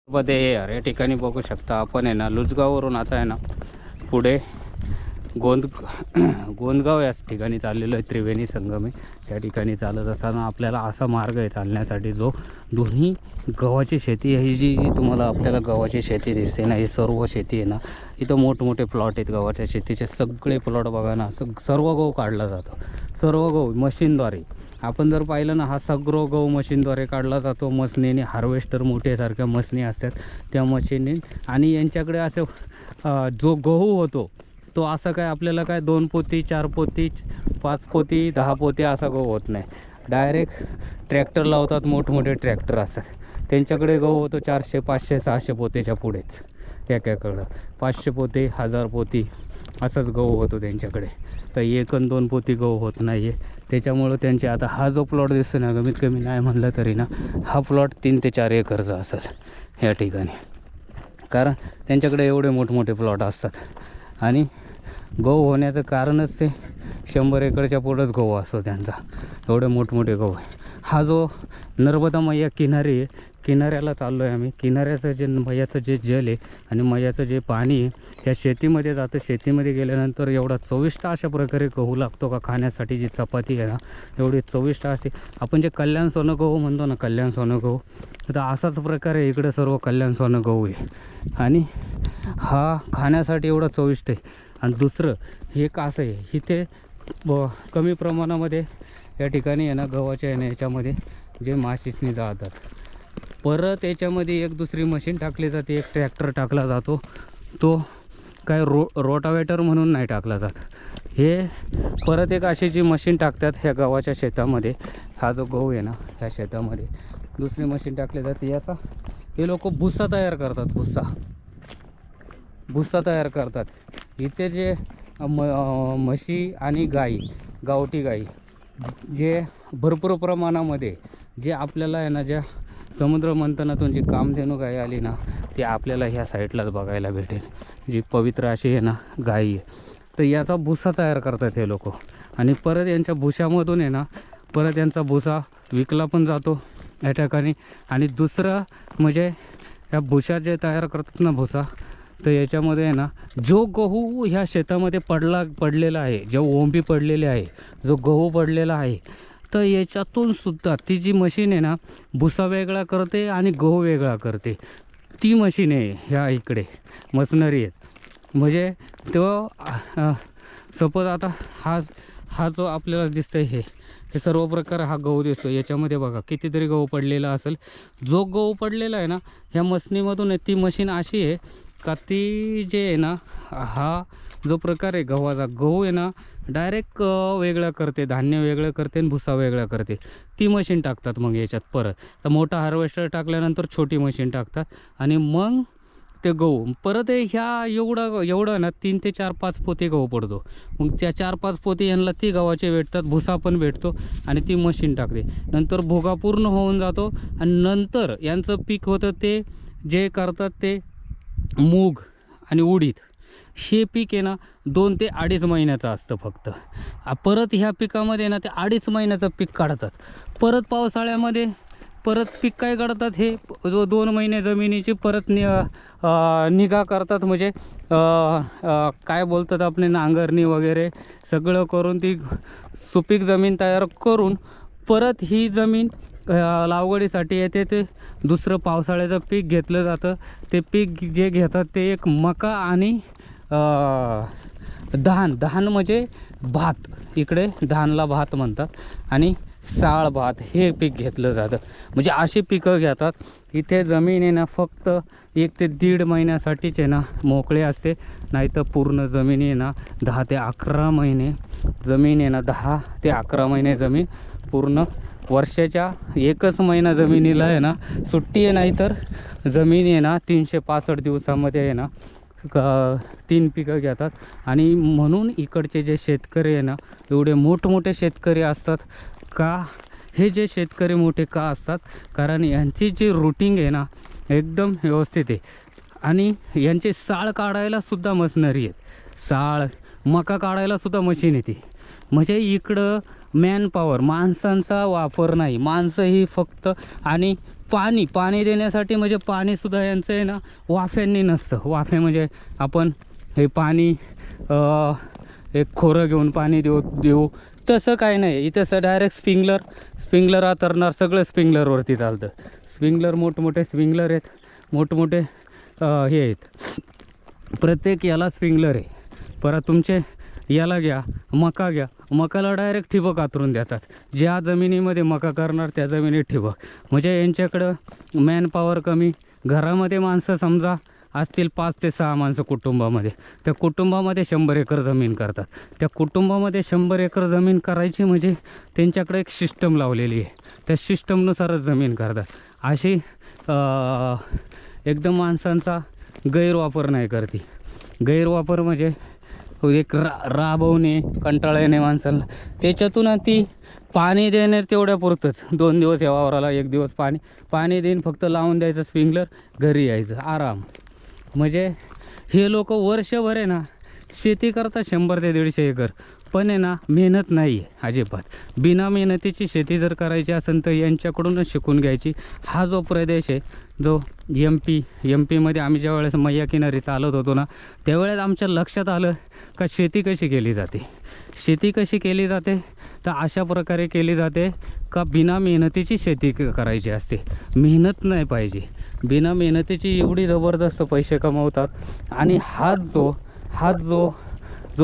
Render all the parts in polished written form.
मध्ये यार या ठिकाणी बघू शकता आपण आहे ना, लुजगाववरून आता आहे ना पुढे गोंदगाव या ठिकाणी चाललेलो आहे. त्रिवेणी संगम आहे त्या ठिकाणी चालत असताना आपल्याला असा मार्ग आहे चालण्यासाठी जो दोन्ही गव्हाची शेती आहे. ही जी तुम्हाला आपल्याला गव्हाची शेती दिसते ना, ही सर्व शेती आहे ना, इथं मोठमोठे प्लॉट आहेत गव्हाच्या शेतीचे. सगळे प्लॉट बघा ना, सर्व गहू काढला जातो. सर्व गहू मशीनद्वारे आपण जर पाहिलं ना, हा सगळं गहू मशीनद्वारे काढला जातो. मशनीने हार्वेस्टर मोठ्यासारख्या मशनी असतात त्या मशीनने. आणि यांच्याकडे असं जो गहू होतो तो असं काय आपल्याला काय 2 पोती 4 पोती 5 पोती 10 पोती असा गहू होत नाही. डायरेक्ट ट्रॅक्टर लावतात, मोठमोठे ट्रॅक्टर असतात त्यांच्याकडे गहू होतो 400 500 600 पोतेच्या पुढेच. एकाकडं 500 पोते 1000 पोती असंच गहू होतो त्यांच्याकडे. तर 1 आणि 2 पोती गहू होत नाही आहे. त्याच्यामुळं त्यांचे आता हा जो प्लॉट दिसतो ना, कमीत कमी नाही म्हणलं तरी ना हा प्लॉट 3 ते 4 एकरचा असेल या ठिकाणी. कारण त्यांच्याकडे एवढे मोठमोठे प्लॉट असतात आणि गहू होण्याचं कारणच ते 100 एकरच्या पुढंच गहू असतो त्यांचा. एवढे मोठमोठे गहू आहे. हा जो नर्मदा मैया किनारी आहे, किनाऱ्याला चाललो आहे आम्ही. किनाऱ्याचं जे मैयाचं जे जल आहे आणि मैयाचं जे पाणी आहे त्या शेतीमध्ये जातं. शेतीमध्ये गेल्यानंतर एवढा चविष्ट अशा प्रकारे गहू लागतो का खाण्यासाठी. जी चपाती आहे ना एवढी चविष्ट असते. आपण जे कल्याण सोनं गहू म्हणतो ना, कल्याण सोनं गहू, तर असाच प्रकारे इकडे सर्व कल्याण सोनं गहू आहे आणि हा खाण्यासाठी एवढा चविष्ट आहे. आणि दुसरं हे एक असं आहे, इथे कमी प्रमाणामध्ये या ठिकाणी आहे ना गव्हाच्या याच्यामध्ये जे माशीसनी जातात. परत याच्यामध्ये एक दुसरी मशीन टाकली जाते, एक ट्रॅक्टर टाकला जातो. तो काय रोटावेटर म्हणून नाही टाकला जात. हे परत एक अशी जी मशीन टाकतात ह्या गव्हाच्या शेतामध्ये. हा जो गहू आहे ना ह्या शेतामध्ये दुसरी मशीन टाकली जाते. याचा हे लोक भुस्सा तयार करतात. भुस्सा तयार करतात. इथे जे म्हशी आणि गाई, गावठी गाई जे भरपूर प्रमाणामध्ये जे आपल्याला आहे ना, ज्या समुद्र मंथनातून जी कामधेनू गाय आली ना ती आपल्याला ह्या साईडलाच बघायला भेटेल. जी पवित्र अशी आहे ना गाई आहे. तर याचा भुसा तयार करतात हे लोक. आणि परत यांच्या भुशामधून आहे ना, परत यांचा भुसा विकला पण जातो या ठिकाणी. आणि दुसरं म्हणजे ह्या भुशा जे तयार करतात ना भुसा, तर याच्यामध्ये आहे ना जो गहू ह्या शेतामध्ये पडलेला आहे, जो ओंबी पडलेली आहे, जो गहू पडलेला आहे, तर याच्यातून सुद्धा ती जी मशीन आहे ना भुसा वेगळा करते आणि गहू वेगळा करते. ती मशीन आहे ह्या इकडे मशनरी आहेत. म्हणजे तो सपोज आता हा जो आपल्याला दिसतं आहे हे सर्व प्रकार हा गहू दिसतो. याच्यामध्ये बघा कितीतरी गहू पडलेला असेल. जो गहू पडलेला आहे ना ह्या मशनीमधून आहे. ती मशीन अशी आहे का ती जे आहे ना, हा जो प्रकार आहे गव्हाचा, गहू आहे ना डायरेक्ट वेगळं करते, धान्य वेगळं करते आणि भुसा वेगळा करते. ती मशीन टाकतात मग याच्यात. परत तर मोठा हार्वेस्टर टाकल्यानंतर छोटी मशीन टाकतात आणि मग ते गहू परत ह्या एवढं ना 3 ते 4 5 पोते गहू पडतो. मग त्या 4 5 पोते यांना ती गव्हाचे भेटतात, भुसा पण भेटतो आणि ती मशीन टाकते. नंतर भोगा पूर्ण होऊन जातो आणि नंतर यांचं पीक होतं ते जे करतात ते मूग आणि उडीद. हे पीक आहे ना 2 ते 2.5 महिन्याचं असतं फक्त. परत ह्या पिकामध्ये ना ते 2.5 महिन्याचं पीक काढतात. परत पावसाळ्यामध्ये परत पीक काय काढतात, हे जो 2 महिने जमिनीची परत निगा करतात. म्हणजे काय बोलतात आपले नांगरणी वगैरे सगळं करून ती सुपीक जमीन तयार करून परत ही जमीन लागवडीसाठी येते. ते दुसरं पावसाळ्याचं पीक घेतलं जातं. ते पीक जे घेतात ते एक मका आणि धान म्हणजे भात. इकडे धानला भात म्हणतात आणि साळ भात हे पीक घेतलं जातं. म्हणजे अशी पिकं घेतात. इथे जमीन आहे ना फक्त 1 ते 1.5 महिन्यासाठीच आहे ना मोकळे असते. नाही तर पूर्ण जमीन आहे ना 10 ते 11 महिने जमीन आहे ना, 10 ते 11 महिने जमीन पूर्ण. वर्षाच्या 1च महिना जमिनीला आहे ना सुट्टी आहे. नाही तर जमीन आहे ना 365 दिवसामध्ये आहे ना 3 पिकं घेतात. आणि म्हणून इकडचे जे शेतकरी आहे ना एवढे मोठमोठे शेतकरी असतात. का हे जे शेतकरी मोठे का असतात, कारण यांची जी रूटिंग आहे ना एकदम व्यवस्थित आहे. आणि यांचे साळ काढायला सुद्धा मशनरी आहेत. साळ मका काढायला सुद्धा मशीन येते. म्हणजे इकडं मॅन पॉवर माणसांचा वापर नाही. माणसं ही फक्त आणि पाणी देण्यासाठी म्हणजे पाणीसुद्धा यांचं आहे ना वाफ्यांनी नसतं. वाफे म्हणजे आपण हे पाणी एक खोरं घेऊन पाणी देऊ तसं काही नाही. इथं डायरेक्ट स्प्रिंगलर आतरणार, सगळं स्प्रिंगलरवरती चालतं. स्प्रिंगलर मोठमोठे स्प्रिंगलर आहेत, मोठमोठे हे आहेत, प्रत्येक याला स्प्रिंगलर आहे. परत तुमचे याला घ्या, मकाला डायरेक्ट ठिबक आतरून देतात. ज्या जमिनीमध्ये मका करणार त्या जमिनीत ठिबक. म्हणजे यांच्याकडं मॅनपॉवर कमी. घरामध्ये माणसं समजा असतील 5 ते 6 माणसं कुटुंबामध्ये, त्या कुटुंबामध्ये 100 एकर जमीन करतात. त्या कुटुंबामध्ये 100 एकर जमीन करायची म्हणजे त्यांच्याकडे एक सिस्टम लावलेली आहे, त्या सिस्टमनुसारच जमीन करतात. अशी एकदम माणसांचा गैरवापर नाही करते. गैरवापर म्हणजे एक राबवणे, कंटाळणे माणसाला. त्याच्यातून ती पाणी देणे तेवढ्या पुरतंच. 2 दिवस या वावराला, 1 दिवस पाणी देईन, फक्त लावून द्यायचं स्प्रिंगलर, घरी यायचं आराम. म्हणजे हे लोक वर्षभर आहे ना शेती करतात 100 ते 150 एकर, पण आहे ना मेहनत नाही आहे अजिबात. बिना मेहनतीची शेती जर करायची असेल तर यांच्याकडूनच शिकून घ्यायची. हा जो प्रदेश आहे, जो एम पीमध्ये आम्ही ज्यावेळेस मैया किनारी चालत होतो ना, त्यावेळेस आमच्या लक्षात आलं का शेती कशी केली जाते. तर अशा प्रकारे केली जाते का बिना मेहनतीची शेती करायची असते. मेहनत नाही पाहिजे. बिना मेहनतीची एवढी जबरदस्त पैसे कमवतात. आणि हा जो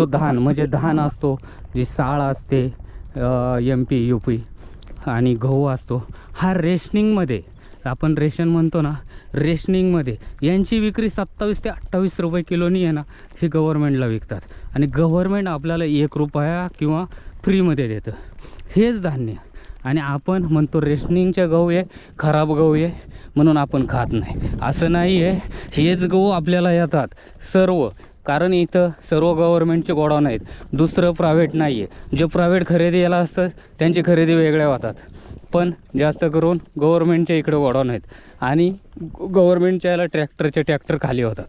धान म्हणजे धान असतो, जी साळ असते MP UP, आणि गहू असतो, हा रेशनिंगमध्ये आपण रेशन म्हणतो ना, रेशनिंगमध्ये यांची विक्री 27 ते 28 रुपये किलोनी आहे ना, हे गव्हर्नमेंटला विकतात. आणि गव्हर्नमेंट आपल्याला 1 रुपया किंवा फ्रीमध्ये देतं हेच धान्य. आणि आपण म्हणतो रेशनिंगच्या गहू आहे, खराब गहू आहे म्हणून आपण खात नाही. असं नाही आहे. हेच गहू आपल्याला येतात सर्व, कारण इथं सर्व गव्हर्नमेंटचे गोडाऊन आहेत, दुसरं प्रायव्हेट नाही आहे. जे प्रायव्हेट खरेदी याला असतं त्यांची खरेदी वेगळ्या होतात, पण जास्त करून गव्हर्नमेंटच्या इकडे गोडाऊन आहेत. आणि गव्हर्नमेंटच्या याला ट्रॅक्टर खाली होतात,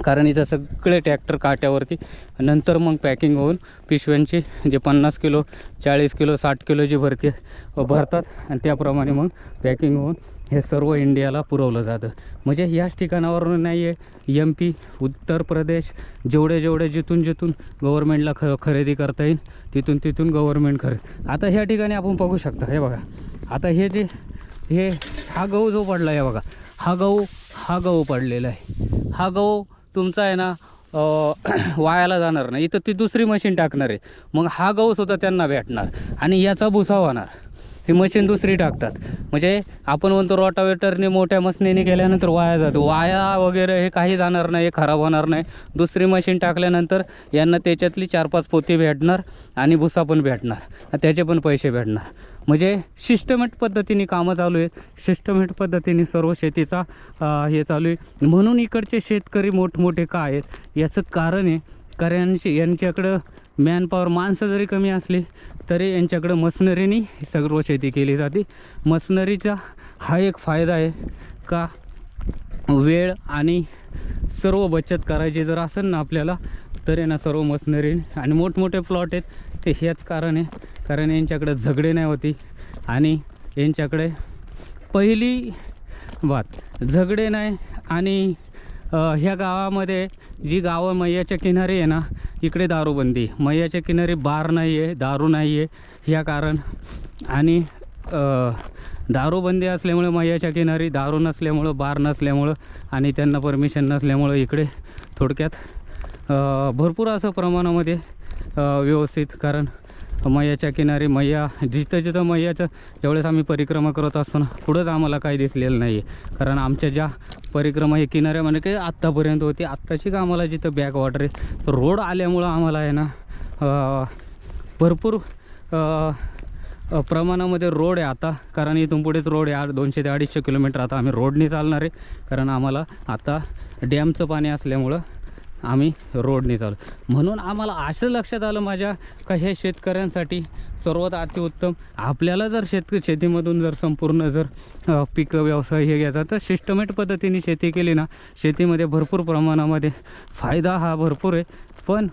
कारण इथं सगळे ट्रॅक्टर काट्यावरती, नंतर मग पॅकिंग होऊन पिशव्यांची जे 50 किलो 40 किलो 60 किलोची भरतात, आणि त्याप्रमाणे मग पॅकिंग होऊन हे सर्व इंडियाला पुरवलं जातं. म्हणजे ह्याच ठिकाणावरून नाही आहे, MP उत्तर प्रदेश जेवढे जिथून गव्हर्नमेंटला खरेदी करता येईल तिथून गव्हर्नमेंट आता ह्या ठिकाणी आपण बघू शकता. हे बघा, आता हा गहू जो पडला आहे बघा, हा गहू पडलेला आहे. हा गहू तुमचा आहे ना वायाला जाणार नाही. इथं ती दुसरी मशीन टाकणार आहे, मग हा गहूसुद्धा त्यांना भेटणार आणि याचा भुसा होणार. ही मशीन दुसरी टाकतात. म्हणजे आपण म्हणतो रोटावेटरने मोठ्या मशीनीने केल्यानंतर वाया जातो, वाया वगैरे हे काही जाणार नाही, खराब होणार नाही. दुसरी मशीन टाकल्यानंतर यांना त्याच्यातली 4-5 पोती भेटणार आणि भुसा पण भेटणार, त्याचे पण पैसे भेटणार. म्हणजे सिस्टमॅटिक पद्धतीने कामं चालू आहेत, सिस्टमॅटिक पद्धतीने सर्व शेतीचा हे चालू आहे. म्हणून इकडचे शेतकरी मोठमोठे का आहेत याचं कारण आहे, कारण यांच्याकडं मॅनपॉवर माणसं जरी कमी असली तरी यांच्याकडं मशनरीनी सर्व शेती केली जाते. मशनरीचा हा एक फायदा आहे का वेळ आणि सर्व बचत करायची जर असेल ना आपल्याला, तर आहे ना सर्व मशनरी आणि मोठमोठे प्लॉट आहेत ते हेच कारण आहे, कारण यांच्याकडे झगडे नाही होती. आणि यांच्याकडे पहिली बात झगडे नाही. आणि ह्या गावामध्ये जी गावं मैयाच्या किनारी आहे ना, इकडे दारूबंदी, मैयाच्या किनारी बार नाही आहे, दारू नाही आहे, ह्या कारण. आणि दारूबंदी असल्यामुळे मैयाच्या किनारी दारू नसल्यामुळं, बार नसल्यामुळं आणि त्यांना परमिशन नसल्यामुळं इकडे थोडक्यात भरपूर असं प्रमाणामध्ये व्यवस्थित, कारण मैयाच्या किनारी मैया जिथं मैयाचं ज्यावेळेस आम्ही परिक्रमा करत असतो ना, पुढंच आम्हाला काही दिसलेलं नाही आहे. कारण आमच्या ज्या परिक्रमा हे किनाऱ्यामध्ये काही आत्तापर्यंत होती, आत्ताची का आम्हाला जिथं बॅक वॉटर आहे, तर रोड आल्यामुळं आम्हाला आहे ना भरपूर प्रमाणामध्ये रोड आहे आता. कारण इथून पुढेच रोड आहे, 200 ते 250 किलोमीटर आता आम्ही रोडने चालणार आहे. कारण आम्हाला आता डॅमचं पाणी असल्यामुळं आम्ही रोडने चालू. म्हणून आम्हाला असं लक्षात आलं माझ्या का हे शेतकऱ्यांसाठी सर्वात अतिउत्तम. आपल्याला जर शेतीमधून जर संपूर्ण जर पीक व्यवसाय हे घ्यायचा तर सिस्टमॅटिक पद्धतीने शेती केली ना, शेतीमध्ये भरपूर प्रमाणामध्ये फायदा हा भरपूर आहे. पण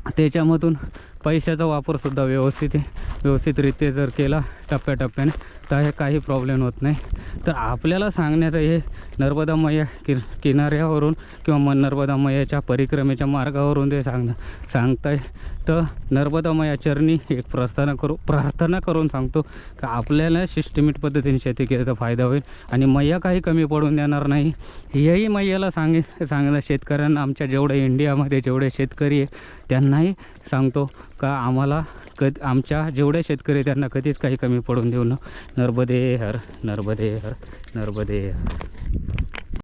त्याच्यामधून पैशाचा वापरसुद्धा व्यवस्थितरित्या जर केला टप्प्याटप्प्याने, तर हे काही प्रॉब्लेम होत नाही. तर आपल्याला सांगण्याचं हे नर्मदा मैया किनाऱ्यावरून किंवा नर्मदा मैयाच्या परिक्रमेच्या मार्गावरून ते सांगताय. तर नर्मदा मैया चरणी एक प्रार्थना करून सांगतो की आपल्याला सिस्टमॅटिक पद्धतीने शेती केली तर फायदा होईल आणि मैया काही कमी पडून देणार नाही. हेही मैयाला सांगणं शेतकऱ्यांना, आमच्या जेवढे इंडियामध्ये जेवढे शेतकरी आहे त्यांनाही सांगतो का आम्हाला आमच्या जेवढे शेतकरी त्यांना कधीच काही कमी पडून देऊ न. नर्मदे हर, नर्मदे हर, नर्मदे हर.